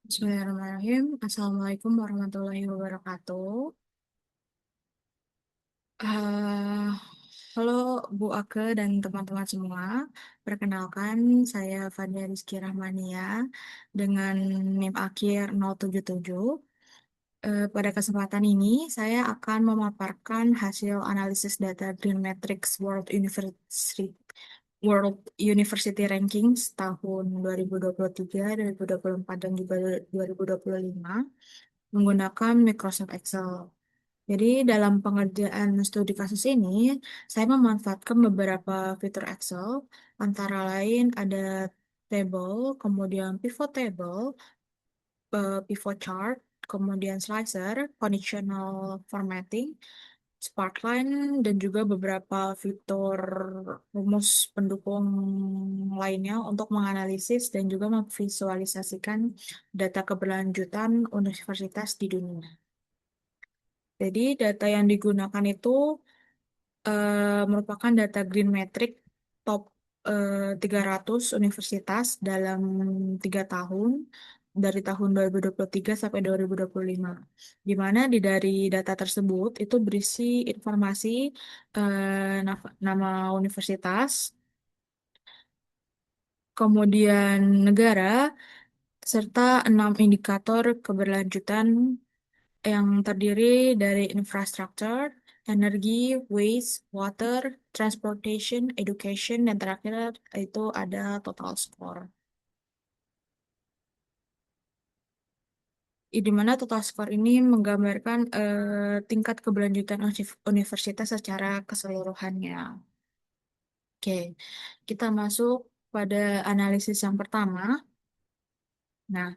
Bismillahirrahmanirrahim. Assalamualaikum warahmatullahi wabarakatuh. Eh, Halo Bu Ake dan teman-teman semua. Perkenalkan, saya Fadia Rizky Rahmania dengan NIM akhir 077. Pada kesempatan ini, saya akan memaparkan hasil analisis data Green Matrix World University Rankings tahun 2023, 2024, dan juga 2025 menggunakan Microsoft Excel. Jadi dalam pengerjaan studi kasus ini, saya memanfaatkan beberapa fitur Excel, antara lain ada table, kemudian pivot table, pivot chart, kemudian slicer, conditional formatting, sparkline, dan juga beberapa fitur rumus pendukung lainnya untuk menganalisis dan juga memvisualisasikan data keberlanjutan universitas di dunia. Jadi data yang digunakan itu merupakan data Green Metric top 300 universitas dalam 3 tahun dari tahun 2023 sampai 2025. Di mana dari data tersebut itu berisi informasi nama universitas, kemudian negara, serta 6 indikator keberlanjutan yang terdiri dari infrastructure, energi, waste, water, transportation, education, dan terakhir itu ada total score. Di mana total score ini menggambarkan tingkat keberlanjutan universitas secara keseluruhannya. Oke, kita masuk pada analisis yang pertama. Nah,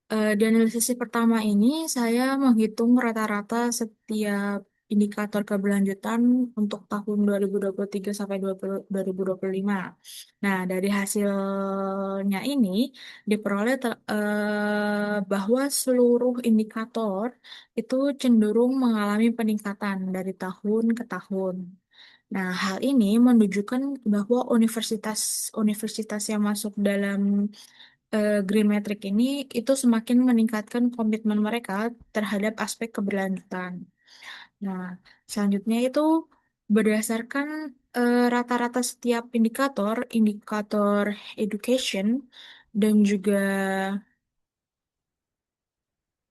di analisis pertama ini, saya menghitung rata-rata setiap indikator keberlanjutan untuk tahun 2023 sampai 2025. Nah, dari hasilnya ini diperoleh bahwa seluruh indikator itu cenderung mengalami peningkatan dari tahun ke tahun. Nah, hal ini menunjukkan bahwa universitas-universitas yang masuk dalam Green Metric ini itu semakin meningkatkan komitmen mereka terhadap aspek keberlanjutan. Nah, selanjutnya itu berdasarkan rata-rata setiap indikator, indikator education dan juga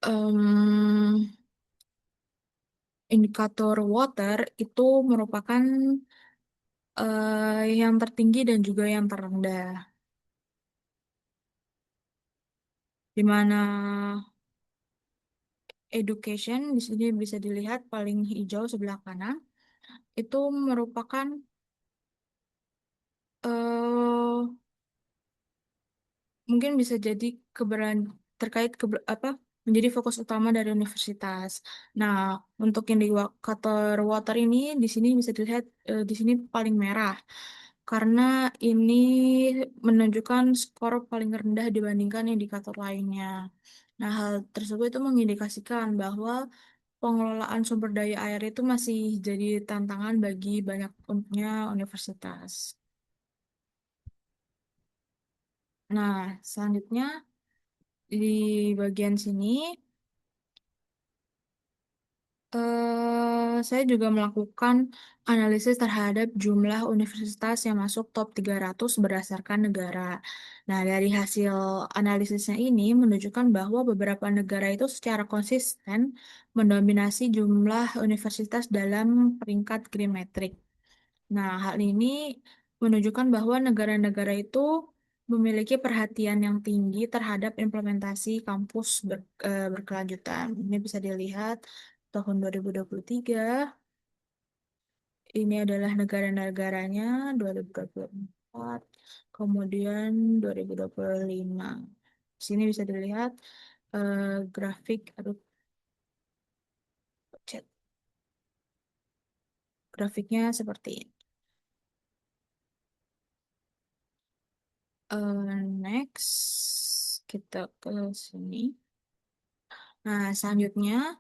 em, indikator water itu merupakan yang tertinggi dan juga yang terendah, di mana education di sini bisa dilihat paling hijau sebelah kanan itu merupakan eh mungkin bisa jadi keberan terkait apa menjadi fokus utama dari universitas. Nah, untuk indikator water ini di sini bisa dilihat di sini paling merah karena ini menunjukkan skor paling rendah dibandingkan indikator lainnya. Nah, hal tersebut itu mengindikasikan bahwa pengelolaan sumber daya air itu masih jadi tantangan bagi banyaknya universitas. Nah, selanjutnya di bagian sini saya juga melakukan analisis terhadap jumlah universitas yang masuk top 300 berdasarkan negara. Nah, dari hasil analisisnya ini menunjukkan bahwa beberapa negara itu secara konsisten mendominasi jumlah universitas dalam peringkat Green Metric. Nah, hal ini menunjukkan bahwa negara-negara itu memiliki perhatian yang tinggi terhadap implementasi kampus berkelanjutan. Ini bisa dilihat tahun 2023, ini adalah negara-negaranya 2024, kemudian 2025. Di sini bisa dilihat eh, grafik, aduh, chat, grafiknya seperti ini. Next, kita ke sini. Nah, selanjutnya,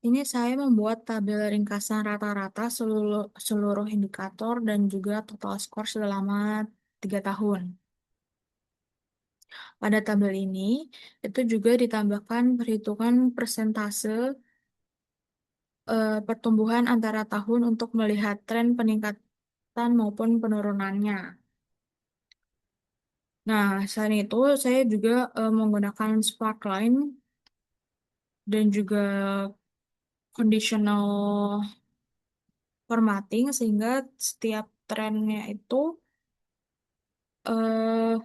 ini saya membuat tabel ringkasan rata-rata seluruh, seluruh indikator dan juga total skor selama 3 tahun. Pada tabel ini, itu juga ditambahkan perhitungan persentase pertumbuhan antara tahun untuk melihat tren peningkatan maupun penurunannya. Nah, selain itu, saya juga menggunakan Sparkline dan juga conditional formatting sehingga setiap trennya itu eh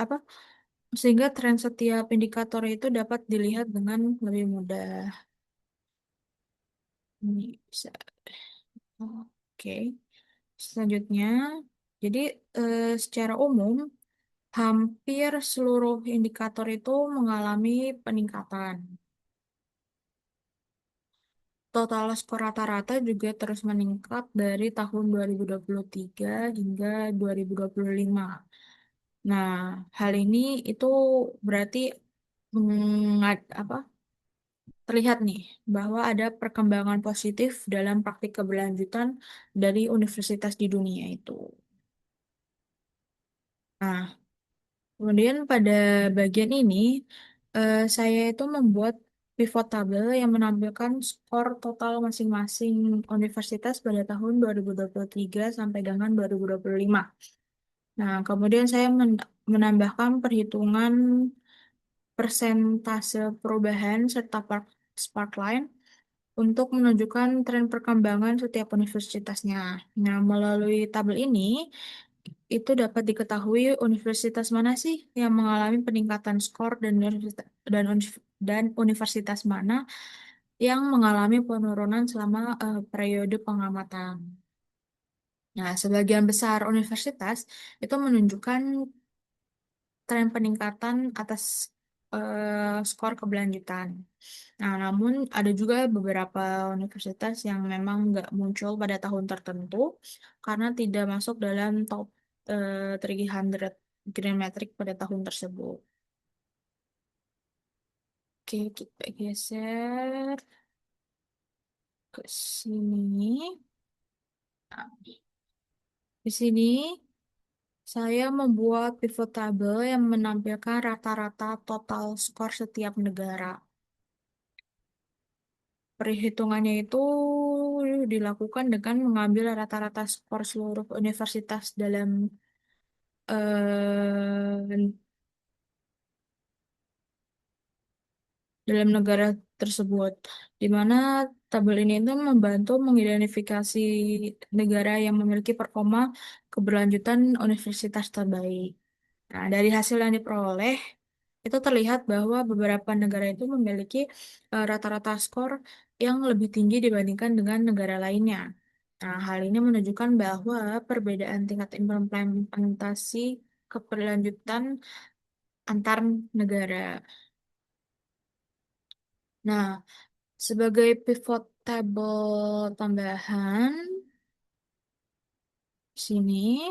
apa sehingga tren setiap indikator itu dapat dilihat dengan lebih mudah. Ini bisa. Oke. Selanjutnya, jadi secara umum hampir seluruh indikator itu mengalami peningkatan. Total skor rata-rata juga terus meningkat dari tahun 2023 hingga 2025. Nah, hal ini itu berarti apa, terlihat nih bahwa ada perkembangan positif dalam praktik keberlanjutan dari universitas di dunia itu. Nah, kemudian pada bagian ini saya itu membuat pivot table yang menampilkan skor total masing-masing universitas pada tahun 2023 sampai dengan 2025. Nah, kemudian saya menambahkan perhitungan persentase perubahan serta sparkline untuk menunjukkan tren perkembangan setiap universitasnya. Nah, melalui tabel ini, itu dapat diketahui universitas mana sih yang mengalami peningkatan skor dan universitas mana yang mengalami penurunan selama periode pengamatan. Nah, sebagian besar universitas itu menunjukkan tren peningkatan atas skor keberlanjutan. Nah, namun ada juga beberapa universitas yang memang nggak muncul pada tahun tertentu karena tidak masuk dalam top 300 Green Metric pada tahun tersebut. Oke, kita geser ke sini. Nah, di sini saya membuat pivot table yang menampilkan rata-rata total skor setiap negara. Perhitungannya itu dilakukan dengan mengambil rata-rata skor seluruh universitas eh, dalam negara tersebut, di mana tabel ini itu membantu mengidentifikasi negara yang memiliki performa keberlanjutan universitas terbaik. Nah, dari hasil yang diperoleh, itu terlihat bahwa beberapa negara itu memiliki rata-rata skor yang lebih tinggi dibandingkan dengan negara lainnya. Nah, hal ini menunjukkan bahwa perbedaan tingkat implementasi keberlanjutan antar negara. Nah, sebagai pivot table tambahan, sini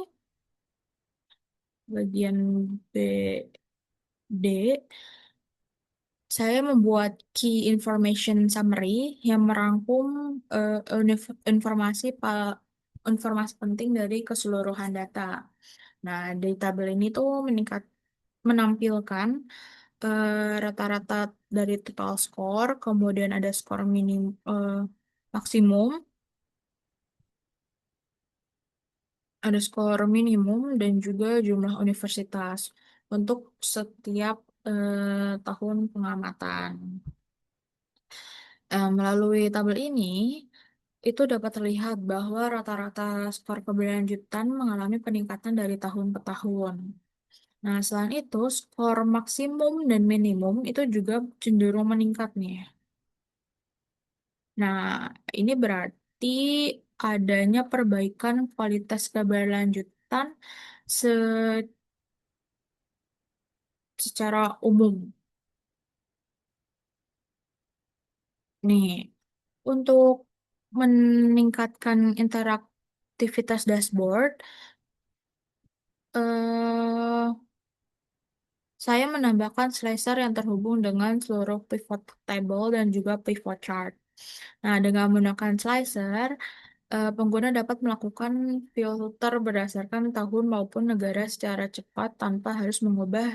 bagian B, D, saya membuat key information summary yang merangkum informasi penting dari keseluruhan data. Nah, di tabel ini tuh menampilkan rata-rata dari total score, kemudian ada skor maksimum, ada skor minimum dan juga jumlah universitas untuk setiap tahun pengamatan. Melalui tabel ini, itu dapat terlihat bahwa rata-rata skor keberlanjutan mengalami peningkatan dari tahun ke tahun. Nah, selain itu, skor maksimum dan minimum itu juga cenderung meningkat nih. Nah, ini berarti adanya perbaikan kualitas keberlanjutan se- secara umum. Nih, untuk meningkatkan interaktivitas dashboard, eh, saya menambahkan slicer yang terhubung dengan seluruh pivot table dan juga pivot chart. Nah, dengan menggunakan slicer, Pengguna dapat melakukan filter berdasarkan tahun maupun negara secara cepat tanpa harus mengubah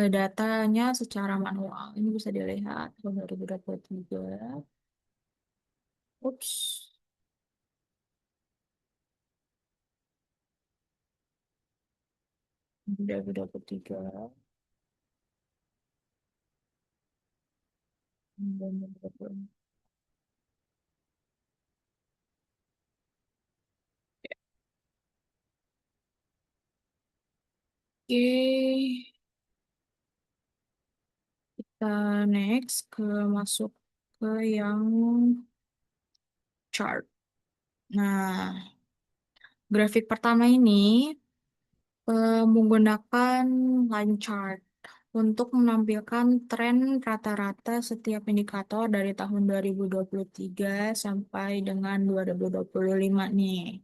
datanya secara manual. Ini bisa dilihat tahun 2023. Ups, 2023. Oke, kita next masuk ke yang chart. Nah, grafik pertama ini menggunakan line chart untuk menampilkan tren rata-rata setiap indikator dari tahun 2023 sampai dengan 2025 nih.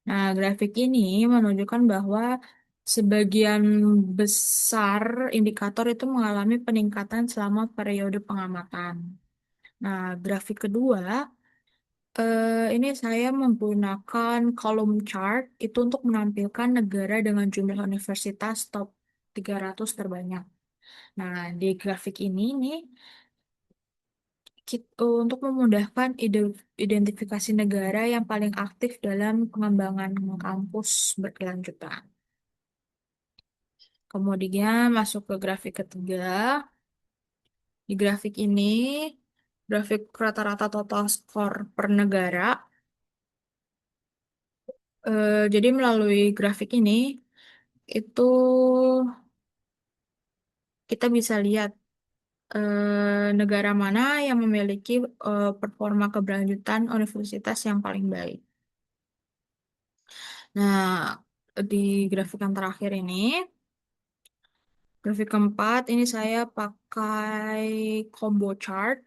Nah, grafik ini menunjukkan bahwa sebagian besar indikator itu mengalami peningkatan selama periode pengamatan. Nah, grafik kedua, ini saya menggunakan column chart itu untuk menampilkan negara dengan jumlah universitas top 300 terbanyak. Nah, di grafik ini nih, untuk memudahkan identifikasi negara yang paling aktif dalam pengembangan kampus berkelanjutan. Kemudian masuk ke grafik ketiga. Di grafik ini, grafik rata-rata total skor per negara. Jadi melalui grafik ini, itu kita bisa lihat negara mana yang memiliki performa keberlanjutan universitas yang paling baik. Nah, di grafik yang terakhir ini, grafik keempat, ini saya pakai combo chart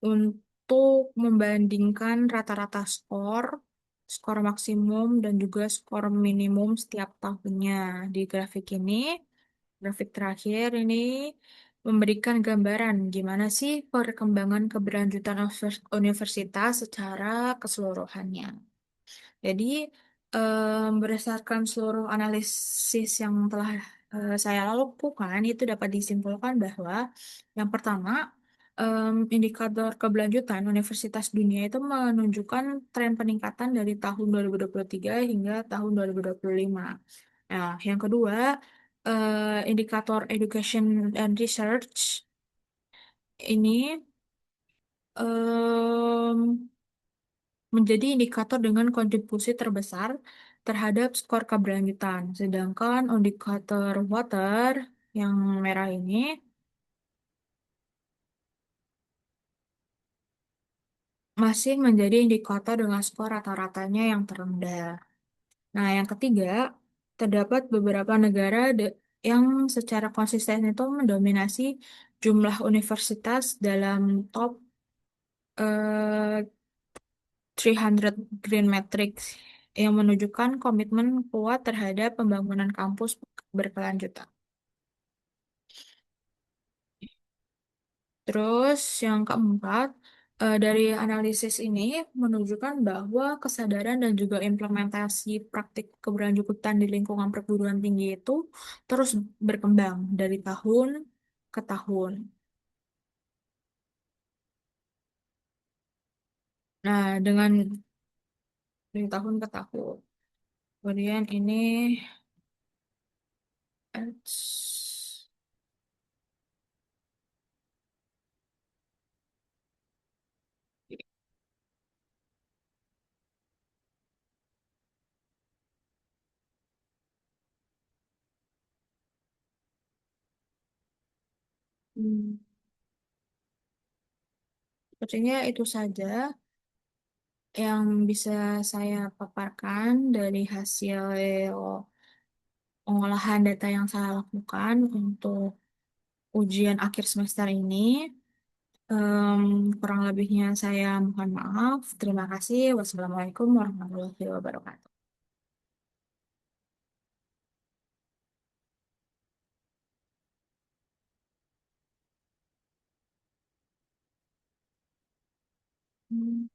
untuk membandingkan rata-rata skor, skor maksimum, dan juga skor minimum setiap tahunnya. Di grafik ini, grafik terakhir ini memberikan gambaran gimana sih perkembangan keberlanjutan universitas secara keseluruhannya. Jadi, berdasarkan seluruh analisis yang telah saya lakukan, itu dapat disimpulkan bahwa yang pertama, indikator keberlanjutan universitas dunia itu menunjukkan tren peningkatan dari tahun 2023 hingga tahun 2025. Nah, yang kedua, indikator education and research ini em, menjadi indikator dengan kontribusi terbesar terhadap skor keberlanjutan. Sedangkan indikator water yang merah ini masih menjadi indikator dengan skor rata-ratanya yang terendah. Nah, yang ketiga, terdapat beberapa negara yang secara konsisten itu mendominasi jumlah universitas dalam top 300 Green Matrix yang menunjukkan komitmen kuat terhadap pembangunan kampus berkelanjutan. Terus yang keempat, dari analisis ini menunjukkan bahwa kesadaran dan juga implementasi praktik keberlanjutan di lingkungan perguruan tinggi itu terus berkembang dari tahun ke tahun. Nah, dengan dari tahun ke tahun. Kemudian ini, hmm, sepertinya itu saja yang bisa saya paparkan dari hasil pengolahan data yang saya lakukan untuk ujian akhir semester ini. Kurang lebihnya saya mohon maaf. Terima kasih. Wassalamualaikum warahmatullahi wabarakatuh. Hmm.